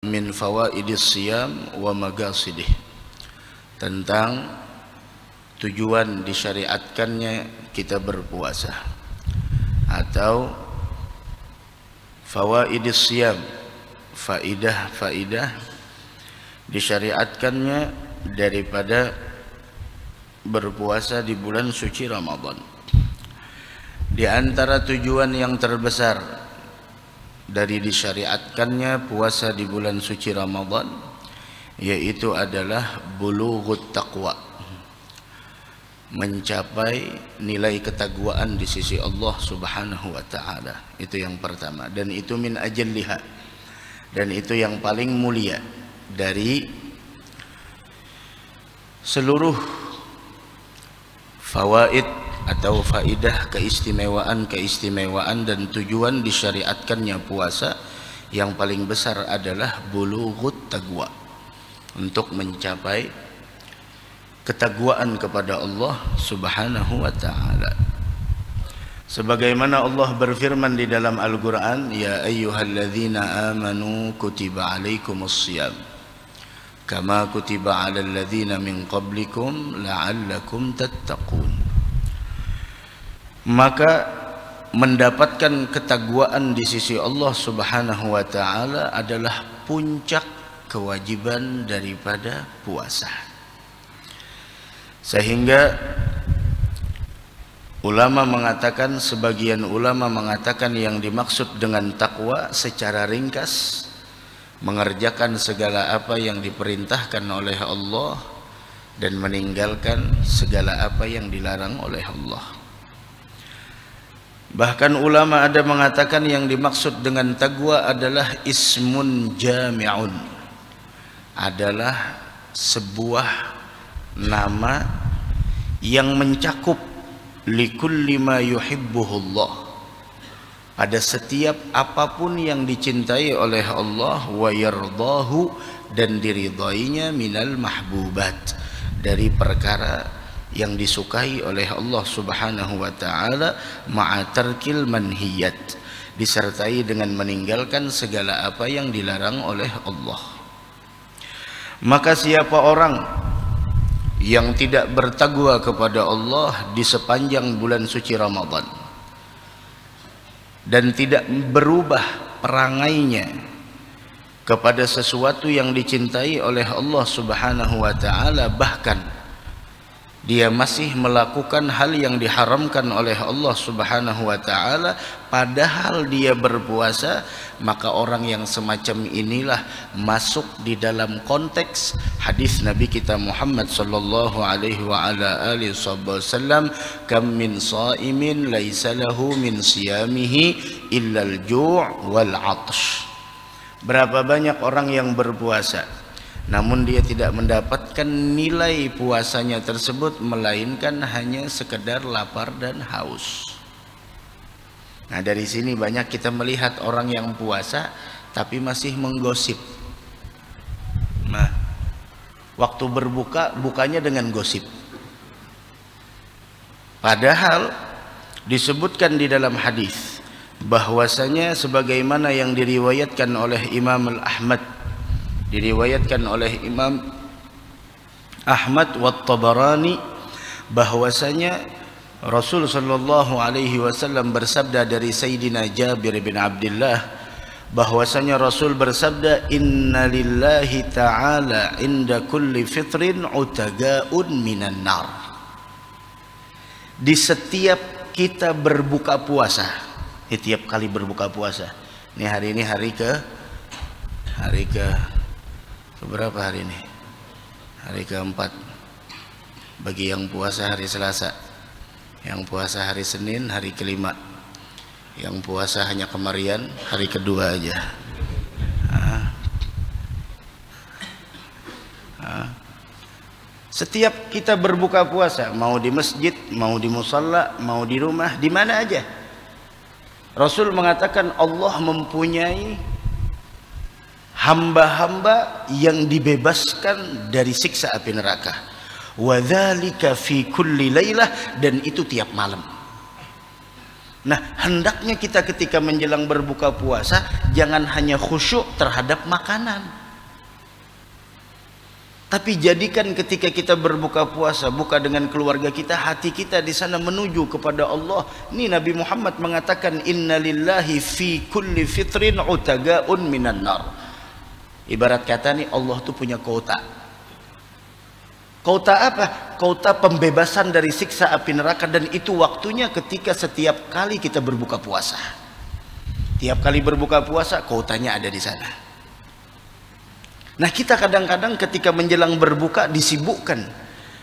min fawaidis siyam wa magasidih, tentang tujuan disyariatkannya kita berpuasa, atau fawaidis siyam, faidah disyariatkannya daripada berpuasa di bulan suci Ramadan. Di antara tujuan yang terbesar dari disyariatkannya puasa di bulan suci Ramadan, yaitu adalah bulughut taqwa, mencapai nilai ketakwaan di sisi Allah Subhanahu wa taala. Itu yang pertama, dan itu min ajalliha, dan itu yang paling mulia dari seluruh fawaid atau faidah, keistimewaan dan tujuan disyariatkannya puasa. Yang paling besar adalah bulughut taqwa, untuk mencapai ketakwaan kepada Allah Subhanahu wa taala. Sebagaimana Allah berfirman di dalam Al-Qur'an, ya ayyuhalladzina amanu kutiba alaikumus shiyam kama kutiba alal ladzina min qablikum la'allakum tattaqun. Maka mendapatkan ketakwaan di sisi Allah Subhanahu wa taala adalah puncak kewajiban daripada puasa. Sehingga sebagian ulama mengatakan yang dimaksud dengan takwa secara ringkas, mengerjakan segala apa yang diperintahkan oleh Allah dan meninggalkan segala apa yang dilarang oleh Allah. Bahkan ulama ada mengatakan yang dimaksud dengan taqwa adalah ismun jami'un, adalah sebuah nama yang mencakup likulli ma yuhibbuhullah, pada setiap apapun yang dicintai oleh Allah, wa yardahu, dan diridainya, minal mahbubat, dari perkara yang disukai oleh Allah Subhanahu wa taala, ma'a tarkil manhiyat, disertai dengan meninggalkan segala apa yang dilarang oleh Allah. Maka siapa orang yang tidak bertakwa kepada Allah di sepanjang bulan suci Ramadan dan tidak berubah perangainya kepada sesuatu yang dicintai oleh Allah Subhanahu wa taala, bahkan dia masih melakukan hal yang diharamkan oleh Allah Subhanahu wa taala padahal dia berpuasa, maka orang yang semacam inilah masuk di dalam konteks hadis Nabi kita Muhammad sallallahu alaihi wa ala alihi wasallam, kam min shaimin laisa lahu min siyamihi illa al-ju' wal 'atsh. Berapa banyak orang yang berpuasa namun dia tidak mendapatkan nilai puasanya tersebut, melainkan hanya sekedar lapar dan haus. Nah, dari sini banyak kita melihat orang yang puasa tapi masih menggosip. Nah, waktu berbuka, bukanya dengan gosip. Padahal disebutkan di dalam hadis bahwasanya sebagaimana yang diriwayatkan oleh Imam Ahmad, diriwayatkan oleh Imam Ahmad wa Tabarani, bahwasanya Rasul sallallahu alaihi wasallam bersabda dari Sayyidina Jabir bin Abdullah, bahwasanya Rasul bersabda, inna lillahi ta'ala inda kulli fitrin utagaun minan nar. Di setiap kita berbuka puasa, setiap kali berbuka puasa, ini hari ini hari ke berapa hari ini? Hari keempat. Bagi yang puasa hari Selasa, yang puasa hari Senin hari kelima, yang puasa hanya kemarin hari kedua aja. Setiap kita berbuka puasa, mau di masjid, mau di musalla, mau di rumah, di mana aja, Rasul mengatakan Allah mempunyai hamba-hamba yang dibebaskan dari siksa api neraka. Wa dzalika fi kulli lailah, dan itu tiap malam. Nah, hendaknya kita ketika menjelang berbuka puasa jangan hanya khusyuk terhadap makanan, tapi jadikan ketika kita berbuka puasa, buka dengan keluarga kita, hati kita di sana menuju kepada Allah. Ini Nabi Muhammad mengatakan, innalillahi fi kulli fitrin utagaun minan nar. Ibarat kata nih, Allah tuh punya kota. Kota apa? Kota pembebasan dari siksa api neraka, dan itu waktunya ketika setiap kali kita berbuka puasa. Tiap kali berbuka puasa, kotanya ada di sana. Nah, kita kadang-kadang ketika menjelang berbuka disibukkan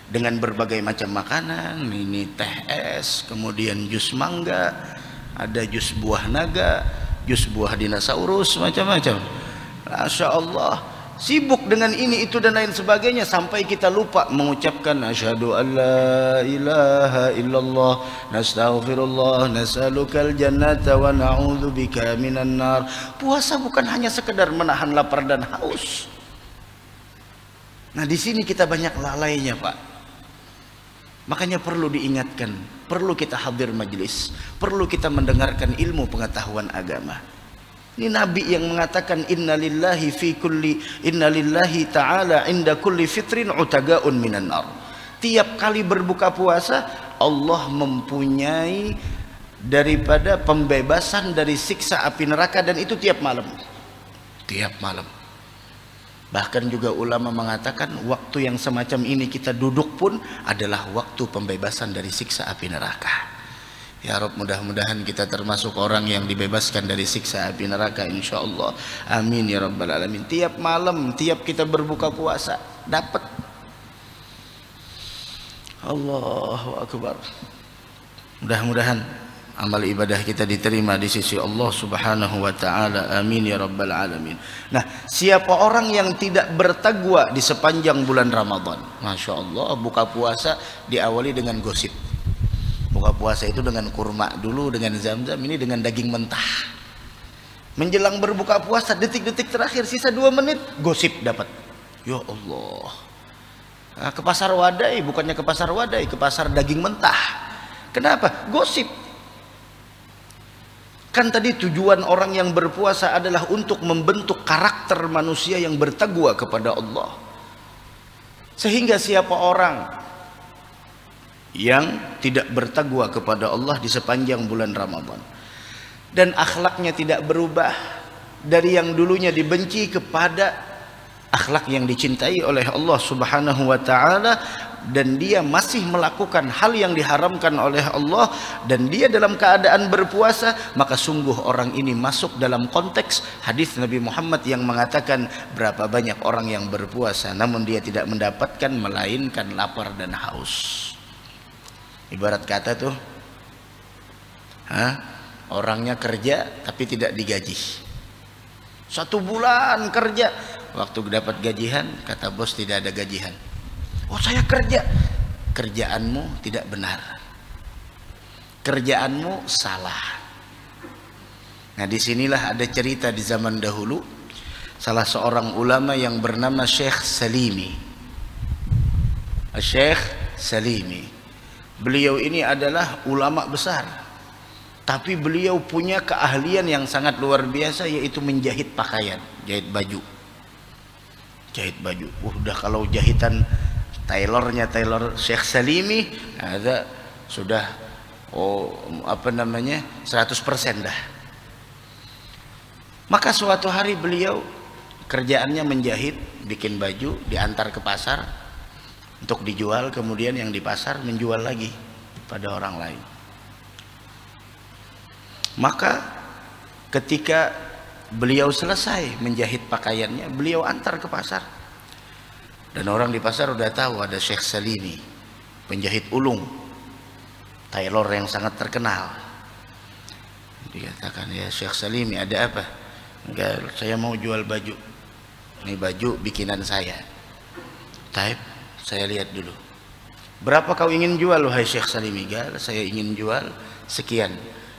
dengan berbagai macam makanan. Ini teh es, kemudian jus mangga, ada jus buah naga, jus buah dinosaurus, macam-macam. Masya Allah, sibuk dengan ini itu dan lain sebagainya, sampai kita lupa mengucapkan asyhadu an la ilaha illallah nastaghfirullah nas'alukal jannata wa na'udzubika minan nar. Puasa bukan hanya sekedar menahan lapar dan haus. Nah, di sini kita banyak lalainya, Pak. Makanya perlu diingatkan, perlu kita hadir majelis, perlu kita mendengarkan ilmu pengetahuan agama. Ini Nabi yang mengatakan innalillahi ta'ala inda kulli fitrin utagaun minan nar. Tiap kali berbuka puasa Allah mempunyai daripada pembebasan dari siksa api neraka, dan itu tiap malam. Tiap malam. Bahkan juga ulama mengatakan waktu yang semacam ini kita duduk pun adalah waktu pembebasan dari siksa api neraka. Ya Rabb, mudah-mudahan kita termasuk orang yang dibebaskan dari siksa api neraka, insyaallah. Amin ya rabbal alamin. Tiap malam, tiap kita berbuka puasa dapat. Allahu akbar. Mudah-mudahan amal ibadah kita diterima di sisi Allah Subhanahu wa taala. Amin ya rabbal alamin. Nah, siapa orang yang tidak bertakwa di sepanjang bulan Ramadan? Masya Allah, buka puasa diawali dengan gosip. Buka puasa itu dengan kurma dulu, dengan zam-zam, ini dengan daging mentah. Menjelang berbuka puasa, detik-detik terakhir sisa 2 menit, gosip dapat. Ya Allah. Nah, ke pasar Wadai, bukannya ke pasar Wadai, ke pasar daging mentah. Kenapa? Gosip. Kan tadi tujuan orang yang berpuasa adalah untuk membentuk karakter manusia yang bertakwa kepada Allah. Sehingga siapa orang yang tidak bertakwa kepada Allah di sepanjang bulan Ramadan dan akhlaknya tidak berubah dari yang dulunya dibenci kepada akhlak yang dicintai oleh Allah Subhanahu wa taala, dan dia masih melakukan hal yang diharamkan oleh Allah, dan dia dalam keadaan berpuasa, maka sungguh orang ini masuk dalam konteks hadis Nabi Muhammad yang mengatakan berapa banyak orang yang berpuasa namun dia tidak mendapatkan melainkan lapar dan haus. Ibarat kata tuh, orangnya kerja tapi tidak digaji. 1 bulan kerja, waktu dapat gajian kata bos tidak ada gajian. Oh, saya kerja. Kerjaanmu tidak benar. Kerjaanmu salah. Nah, disinilah ada cerita di zaman dahulu, salah seorang ulama yang bernama Syekh Salimi. Syekh Salimi. Beliau ini adalah ulama besar, tapi beliau punya keahlian yang sangat luar biasa, yaitu menjahit pakaian, jahit baju. Jahit baju. Udah kalau jahitan tailornya tailor Syekh Salimi, ada sudah 100% dah. Maka suatu hari beliau kerjaannya menjahit, bikin baju, diantar ke pasar untuk dijual, kemudian yang di pasar menjual lagi pada orang lain. Maka ketika beliau selesai menjahit pakaiannya, beliau antar ke pasar, dan orang di pasar udah tahu ada Syekh Salimi, penjahit ulung, tailor yang sangat terkenal. Dikatakan, ya Syekh Salimi, ada apa? Enggak, saya mau jual baju. Ini baju bikinan saya. Taib, saya lihat dulu. Berapa kau ingin jual wahai Syekh Salimi? Enggak, saya ingin jual sekian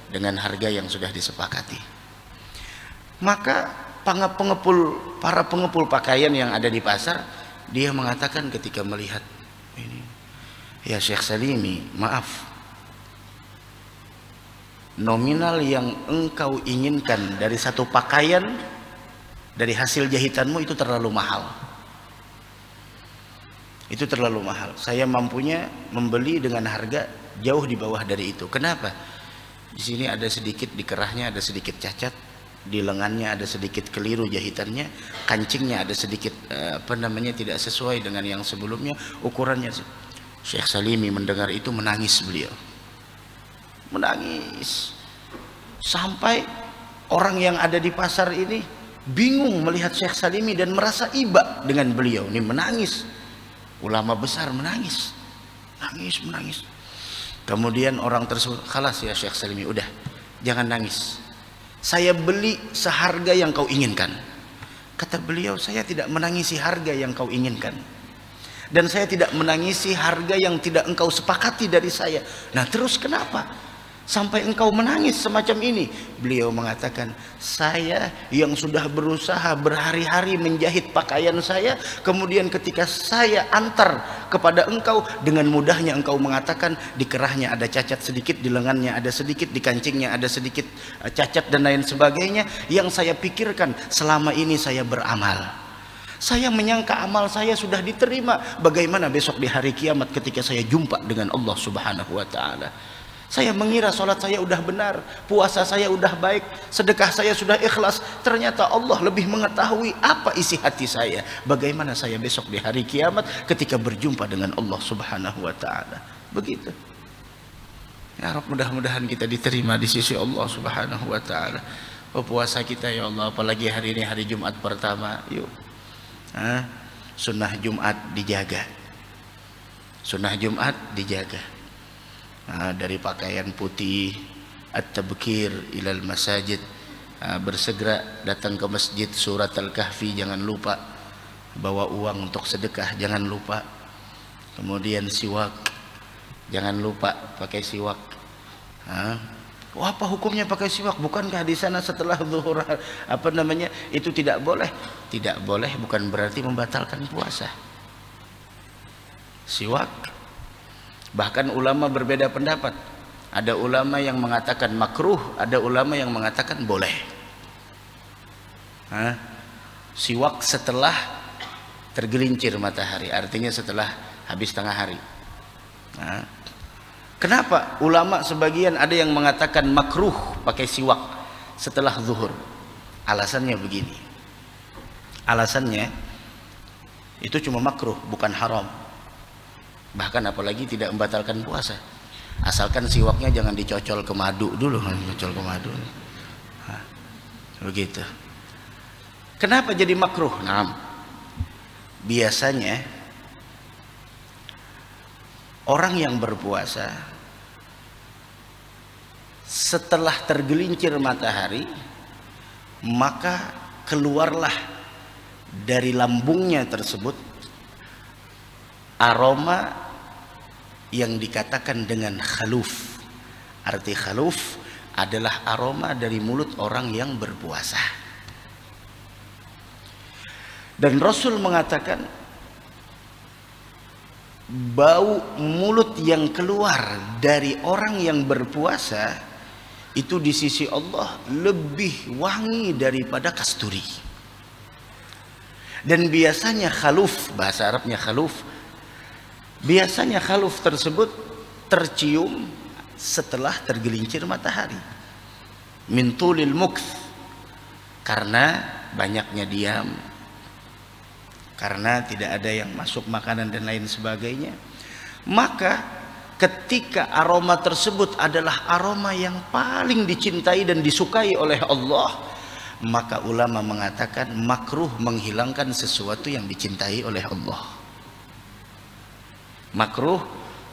dengan harga yang sudah disepakati. Maka para pengepul pakaian yang ada di pasar, dia mengatakan ketika melihat ini, ya Syekh Salimi, maaf, nominal yang engkau inginkan dari satu pakaian, dari hasil jahitanmu itu terlalu mahal. Itu terlalu mahal. Saya mampunya membeli dengan harga jauh di bawah dari itu. Kenapa? Di sini ada sedikit, di kerahnya ada sedikit cacat, di lengannya ada sedikit keliru jahitannya, kancingnya ada sedikit tidak sesuai dengan yang sebelumnya ukurannya. Syekh Salimi mendengar itu menangis beliau. Menangis. Sampai orang yang ada di pasar ini bingung melihat Syekh Salimi dan merasa iba dengan beliau. Ini menangis. Ulama besar menangis. Menangis. Kemudian orang tersebut, "Khalas ya Syekh Salimi, udah, jangan nangis. Saya beli seharga yang kau inginkan." Kata beliau, "Saya tidak menangisi harga yang kau inginkan. Dan saya tidak menangisi harga yang tidak engkau sepakati dari saya. Nah terus kenapa sampai engkau menangis semacam ini?" Beliau mengatakan, "Saya yang sudah berusaha berhari-hari menjahit pakaian saya, kemudian ketika saya antar kepada engkau, dengan mudahnya engkau mengatakan di kerahnya ada cacat sedikit, di lengannya ada sedikit, di kancingnya ada sedikit cacat dan lain sebagainya. Yang saya pikirkan selama ini saya beramal. Saya menyangka amal saya sudah diterima. Bagaimana besok di hari kiamat ketika saya jumpa dengan Allah Subhanahu wa ta'ala? Saya mengira sholat saya udah benar, puasa saya udah baik, sedekah saya sudah ikhlas. Ternyata Allah lebih mengetahui apa isi hati saya. Bagaimana saya besok di hari kiamat ketika berjumpa dengan Allah Subhanahu wa ta'ala?" Begitu. Ya Rabb, mudah-mudahan kita diterima di sisi Allah Subhanahu wa ta'ala. Puasa kita ya Allah, apalagi hari ini hari Jumat pertama. Yuk, sunnah Jumat dijaga. Sunnah Jumat dijaga. Dari pakaian putih, at-tabkir ilal masajid, bersegera datang ke masjid, surat Al-Kahfi jangan lupa, bawa uang untuk sedekah jangan lupa. Kemudian siwak, jangan lupa pakai siwak. Apa hukumnya pakai siwak? Bukankah di sana setelah zuhur itu tidak boleh? Tidak boleh bukan berarti membatalkan puasa. Siwak, bahkan ulama berbeda pendapat. Ada ulama yang mengatakan makruh, ada ulama yang mengatakan boleh. Siwak setelah tergelincir matahari, artinya setelah habis tengah hari. Kenapa ulama sebagian ada yang mengatakan makruh pakai siwak setelah zuhur? Alasannya begini. Alasannya itu cuma makruh, bukan haram. Bahkan apalagi tidak membatalkan puasa. Asalkan siwaknya jangan dicocol ke madu dulu, dicocol ke madu. Begitu. Kenapa jadi makruh? Nah, biasanya orang yang berpuasa setelah tergelincir matahari, maka keluarlah dari lambungnya tersebut aroma yang dikatakan dengan khaluf. Arti khaluf adalah aroma dari mulut orang yang berpuasa. Dan Rasul mengatakan bau mulut yang keluar dari orang yang berpuasa itu di sisi Allah lebih wangi daripada kasturi. Dan biasanya khaluf, bahasa Arabnya khaluf, biasanya khaluf tersebut tercium setelah tergelincir matahari. Min tulil mukth, karena banyaknya diam, karena tidak ada yang masuk makanan dan lain sebagainya. Maka ketika aroma tersebut adalah aroma yang paling dicintai dan disukai oleh Allah, maka ulama mengatakan makruh menghilangkan sesuatu yang dicintai oleh Allah. Makruh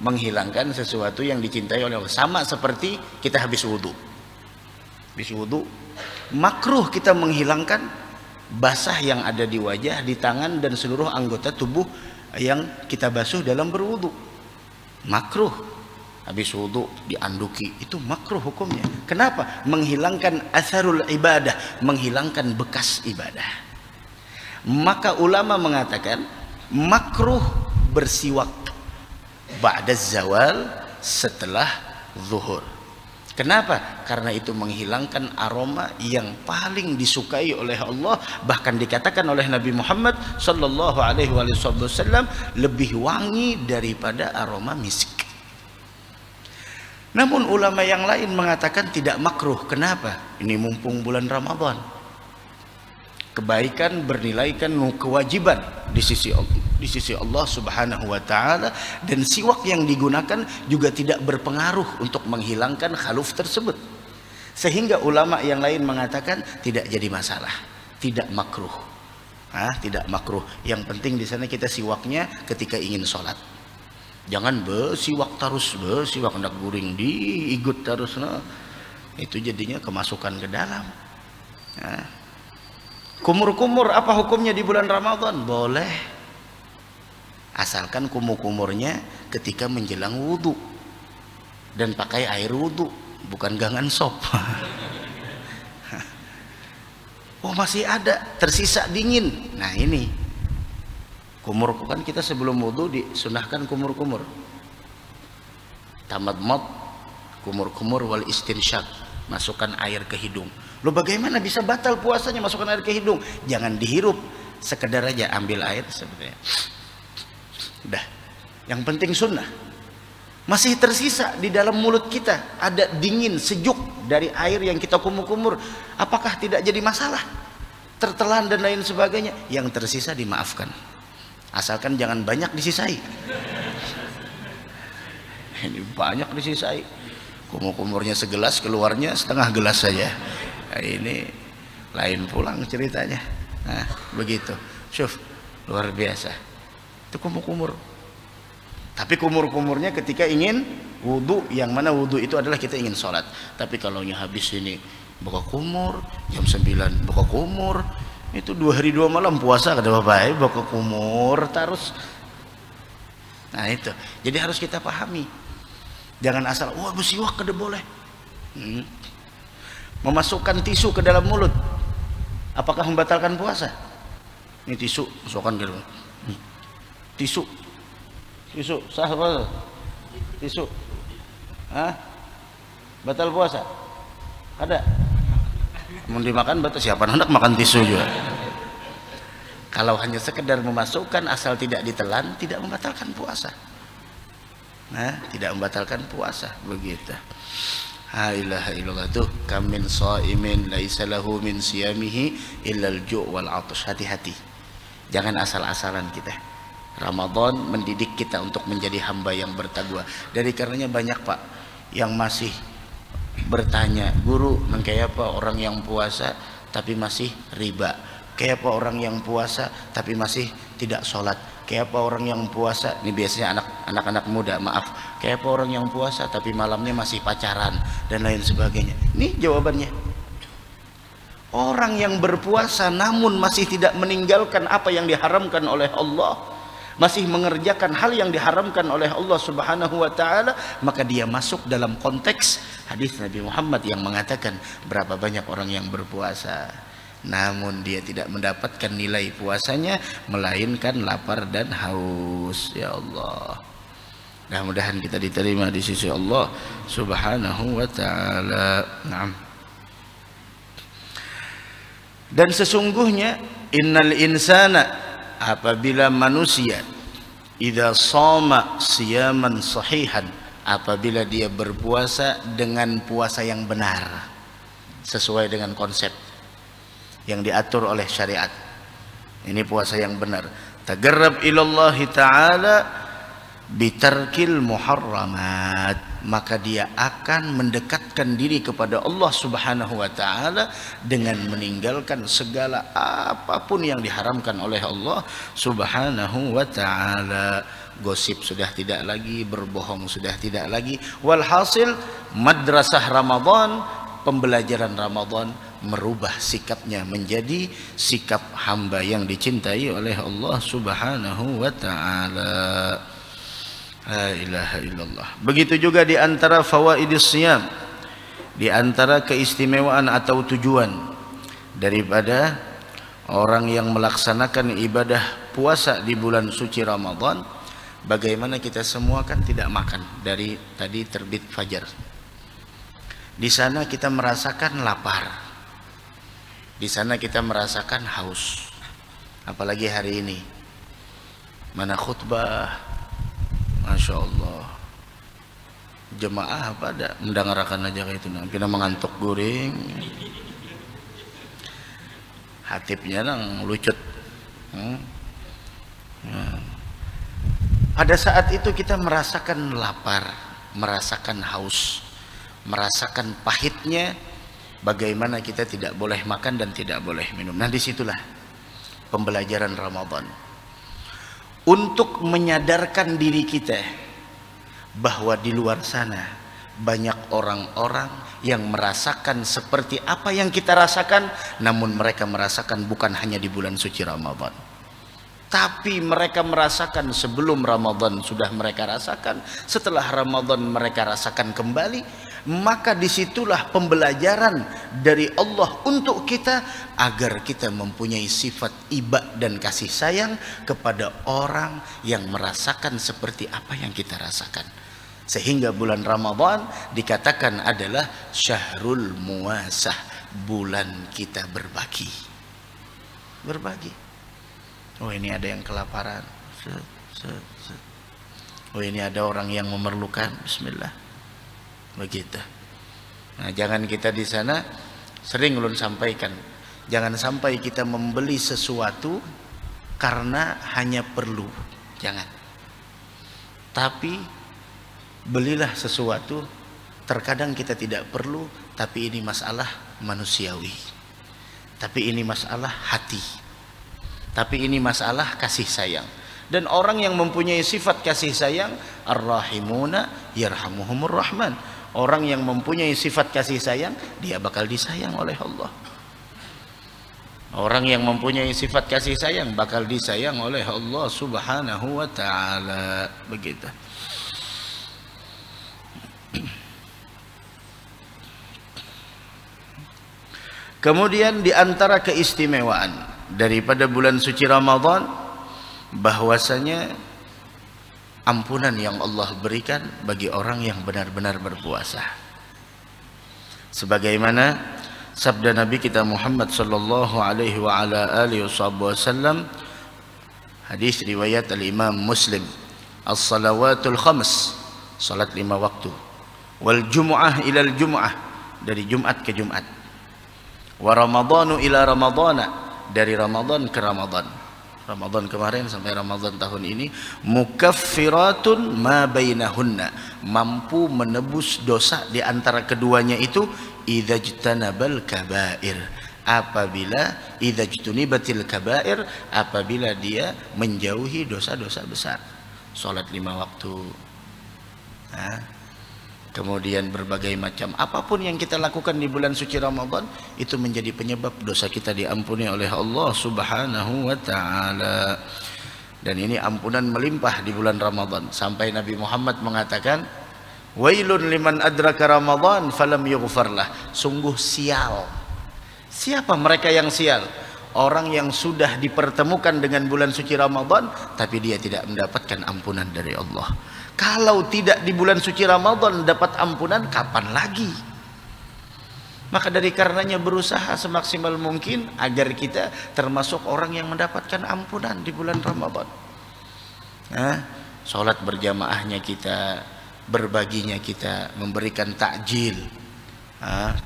menghilangkan sesuatu yang dicintai oleh Allah. Sama seperti kita habis wudhu. Habis wudhu, makruh kita menghilangkan basah yang ada di wajah, di tangan dan seluruh anggota tubuh yang kita basuh dalam berwudu. Makruh. Habis wudu dianduki, itu makruh hukumnya. Kenapa? Menghilangkan asarul ibadah, menghilangkan bekas ibadah. Maka ulama mengatakan makruh bersiwak ba'da zawal, setelah zuhur. Kenapa? Karena itu menghilangkan aroma yang paling disukai oleh Allah, bahkan dikatakan oleh Nabi Muhammad sallallahu alaihi wasallam lebih wangi daripada aroma misk. Namun ulama yang lain mengatakan tidak makruh. Kenapa? Ini mumpung bulan Ramadan. Kebaikan bernilaikan kewajiban di sisi Allah Subhanahu wa taala, dan siwak yang digunakan juga tidak berpengaruh untuk menghilangkan khaluf tersebut. Sehingga ulama yang lain mengatakan tidak jadi masalah, tidak makruh. Tidak makruh. Yang penting di sana kita siwaknya ketika ingin sholat. Jangan siwak terus, siwak hendak guring diigut terus, itu jadinya kemasukan ke dalam. Kumur-kumur apa hukumnya di bulan Ramadan? Boleh, asalkan kumur-kumurnya ketika menjelang wudhu dan pakai air wudhu, bukan gangan sop. Oh, masih ada tersisa dingin. Nah, ini kumur kan kita sebelum wudhu disunahkan kumur-kumur. Tamadmad, kumur-kumur wal istinsyaq, masukkan air ke hidung. Lo bagaimana bisa batal puasanya masukkan air ke hidung? Jangan dihirup, sekedar aja ambil air seperti udah. Yang penting sunnah. Masih tersisa di dalam mulut kita ada dingin sejuk dari air yang kita kumur-kumur, apakah tidak jadi masalah? Tertelan dan lain sebagainya, yang tersisa dimaafkan, asalkan jangan banyak disisai. Ini banyak disisai, kumur-kumurnya segelas, keluarnya setengah gelas saja. Nah, ini lain pulang ceritanya. Nah, begitu. Syuf, luar biasa. Itu kumur-kumur. Tapi kumur-kumurnya ketika ingin wudhu, yang mana wudhu itu adalah kita ingin sholat. Tapi kalau habis ini buka kumur, jam 9 buka kumur, itu 2 hari 2 malam puasa kada apa-apa, buka kumur terus. Nah itu, jadi harus kita pahami. Jangan asal, wah bersiwak kada boleh. Memasukkan tisu ke dalam mulut, apakah membatalkan puasa? Ini tisu, masukkan ke dalam. Tisu sah apa? Tisu, batal puasa? Ada? Mau dimakan batal, siapa hendak makan tisu juga? Kalau hanya sekedar memasukkan asal tidak ditelan, tidak membatalkan puasa. Tidak membatalkan puasa, begitu. La ilaha illallah. Tuh, kam min shaimin laisa lahu min siyamihi illa al-ju' wal 'atash. Hati-hati, jangan asal-asalan kita. Ramadan mendidik kita untuk menjadi hamba yang bertakwa. Dari karenanya banyak Pak yang masih bertanya, guru, kayak apa orang yang puasa tapi masih riba, kayak apa orang yang puasa tapi masih tidak sholat, kayak apa orang yang puasa, ini biasanya anak-anak muda, maaf, kayak apa orang yang puasa tapi malamnya masih pacaran dan lain sebagainya. Ini jawabannya. Orang yang berpuasa namun masih tidak meninggalkan apa yang diharamkan oleh Allah, masih mengerjakan hal yang diharamkan oleh Allah Subhanahu wa taala, maka dia masuk dalam konteks hadis Nabi Muhammad yang mengatakan, berapa banyak orang yang berpuasa namun dia tidak mendapatkan nilai puasanya melainkan lapar dan haus. Ya Allah, mudah-mudahan kita diterima di sisi Allah Subhanahu wa taala. Naam. Dan sesungguhnya innal insana, apabila manusia idza shoma siyaman sahihan, apabila dia berpuasa dengan puasa yang benar sesuai dengan konsep yang diatur oleh syariat, ini puasa yang benar, tagarrab ilallahi ta'ala bitarkil muharramat, maka dia akan mendekatkan diri kepada Allah Subhanahu wa taala dengan meninggalkan segala apapun yang diharamkan oleh Allah Subhanahu wa taala. Gosip sudah tidak lagi, berbohong sudah tidak lagi. Walhasil madrasah Ramadan, pembelajaran Ramadan merubah sikapnya menjadi sikap hamba yang dicintai oleh Allah Subhanahu wa taala. La ilaha illallah. Begitu juga di antara fawaidis siyam, di antara keistimewaan atau tujuan daripada orang yang melaksanakan ibadah puasa di bulan suci Ramadan, bagaimana kita semua kan tidak makan dari tadi terbit fajar. Di sana kita merasakan lapar, di sana kita merasakan haus. Apalagi hari ini, mana khutbah, Masya Allah, jemaah pada mendengarkan aja kayak itu, kita mengantuk guring, hatibnya nang lucut. Pada saat itu kita merasakan lapar, merasakan haus, merasakan pahitnya bagaimana kita tidak boleh makan dan tidak boleh minum. Nah, disitulah pembelajaran Ramadan untuk menyadarkan diri kita bahwa di luar sana banyak orang-orang yang merasakan seperti apa yang kita rasakan, namun mereka merasakan bukan hanya di bulan suci Ramadan, tapi mereka merasakan sebelum Ramadan sudah mereka rasakan, setelah Ramadan mereka rasakan kembali. Maka disitulah pembelajaran dari Allah untuk kita agar kita mempunyai sifat iba dan kasih sayang kepada orang yang merasakan seperti apa yang kita rasakan. Sehingga bulan Ramadan dikatakan adalah syahrul muasah, bulan kita berbagi. Berbagi. Oh, ini ada yang kelaparan. Oh, ini ada orang yang memerlukan. Bismillah. Begitu. Nah, jangan kita di sana, sering ulun sampaikan, jangan sampai kita membeli sesuatu karena hanya perlu. Jangan. Tapi belilah sesuatu terkadang kita tidak perlu, tapi ini masalah manusiawi. Tapi ini masalah hati. Tapi ini masalah kasih sayang. Dan orang yang mempunyai sifat kasih sayang, ar-rahimuna yarhamuhumur rahman. Orang yang mempunyai sifat kasih sayang, dia bakal disayang oleh Allah. Orang yang mempunyai sifat kasih sayang bakal disayang oleh Allah Subhanahu wa ta'ala. Begitu. Kemudian di antara keistimewaan daripada bulan suci Ramadan, bahwasanya ampunan yang Allah berikan bagi orang yang benar-benar berpuasa. Sebagaimana sabda Nabi kita Muhammad sallallahu alaihi wa ala alihi wasallam, hadis riwayat al-Imam Muslim, as-salawatul khams, salat 5 waktu, wal jumu'ah ila al-jumu'ah, dari Jumat ke Jumat, wa ramadhanu ila ramadhana, dari Ramadan ke Ramadan. Ramadan kemarin sampai Ramadan tahun ini, mukaffiratun ma bainahunna, mampu menebus dosa di antara keduanya itu, idzajtanabal kabair, apabila idzajtunibatil kabair, apabila dia menjauhi dosa-dosa besar. Salat 5 waktu. Nah, kemudian berbagai macam apapun yang kita lakukan di bulan suci Ramadan itu menjadi penyebab dosa kita diampuni oleh Allah Subhanahu wa ta'ala. Dan ini ampunan melimpah di bulan Ramadan, sampai Nabi Muhammad mengatakan, wailun liman adraka Ramadan falam yughfarlah. Sungguh sial. Siapa mereka yang sial? Orang yang sudah dipertemukan dengan bulan suci Ramadan tapi dia tidak mendapatkan ampunan dari Allah. Kalau tidak di bulan suci Ramadan dapat ampunan, kapan lagi? Maka dari karenanya berusaha semaksimal mungkin agar kita termasuk orang yang mendapatkan ampunan di bulan Ramadan. Nah, sholat berjamaahnya kita, berbaginya kita, memberikan takjil,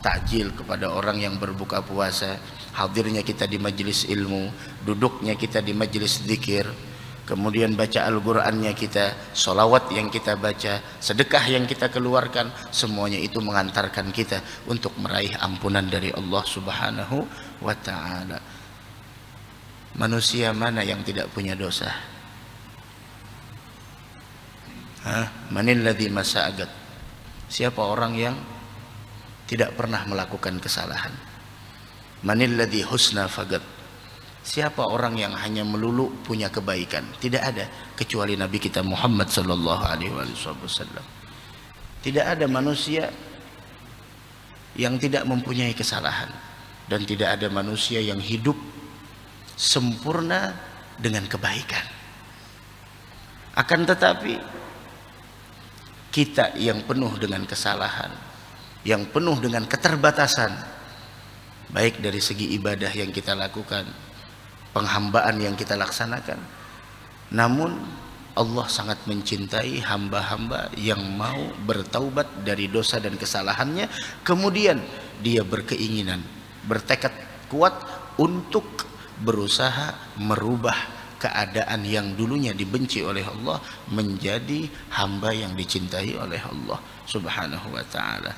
takjil kepada orang yang berbuka puasa, hadirnya kita di majelis ilmu, duduknya kita di majelis zikir, kemudian baca Al-Qur'annya kita, solawat yang kita baca, sedekah yang kita keluarkan, semuanya itu mengantarkan kita untuk meraih ampunan dari Allah Subhanahu wa ta'ala. Manusia mana yang tidak punya dosa? Manil ladzi masa'agat? Siapa orang yang tidak pernah melakukan kesalahan? Manil ladzi husna fagat? Siapa orang yang hanya melulu punya kebaikan? Tidak ada kecuali Nabi kita Muhammad sallallahu alaihi wasallam. Tidak ada manusia yang tidak mempunyai kesalahan, dan tidak ada manusia yang hidup sempurna dengan kebaikan. Akan tetapi kita yang penuh dengan kesalahan, yang penuh dengan keterbatasan, baik dari segi ibadah yang kita lakukan, penghambaan yang kita laksanakan. Namun Allah sangat mencintai hamba-hamba yang mau bertaubat dari dosa dan kesalahannya, kemudian dia berkeinginan, bertekad kuat untuk berusaha merubah keadaan yang dulunya dibenci oleh Allah menjadi hamba yang dicintai oleh Allah Subhanahu wa ta'ala.